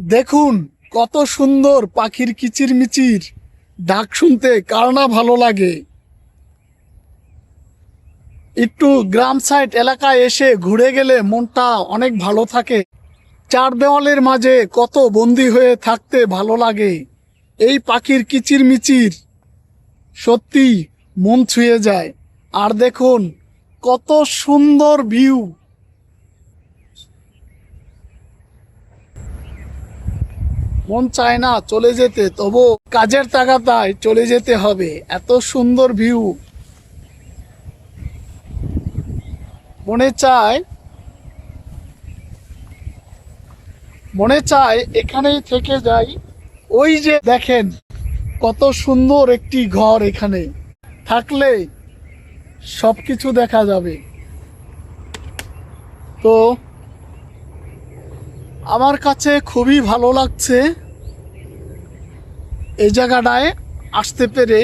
দেখুন কত সুন্দর পাখির কিচিরমিচির ডাক শুনতে কার না ভালো লাগে। একটু গ্রাম সাইড এলাকায় এসে ঘুরে গেলে মনটা অনেক ভালো থাকে। চার দেওয়ালের মাঝে কত বন্দি হয়ে থাকতে ভালো লাগে। এই পাখির কিচিরমিচির সত্যি মন ছুঁয়ে যায়। আর দেখুন কত সুন্দর ভিউ। মন চায় না চলে যেতে, তবু কাজের তাগাদায় চলে যেতে হবে। এত সুন্দর ভিউ, মনে চায় এখানেই থেকে যাই। ওই যে দেখেন কত সুন্দর একটি ঘর, এখানে থাকলে সবকিছু দেখা যাবে। তো আমার কাছে খুবই ভালো লাগছে এই জায়গাটায় আসতে পেরে।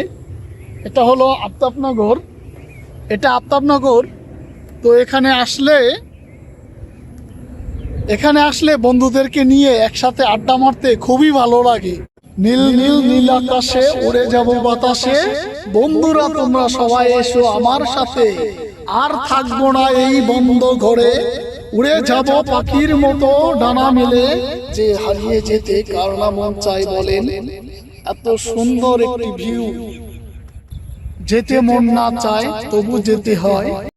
এটা হলো আফতাবনগর। তো এখানে আসলে বন্ধুদেরকে নিয়ে একসাথে আড্ডা মারতে খুবই ভালো লাগে। নীল নীল নীল আকাশে উড়ে যাব বাতাসে, বন্ধুরা তোমরা সবাই এসো আমার সাথে। আর থাকবো না এই বন্ধ ঘরে, উড়ে যাব পাখির মতো ডানা মেলে। যে হারিয়ে যেতে কার না মন চাই বলেন। এত সুন্দর একটি ভিউ, যেতে মন না চায় তবু যেতে হয়।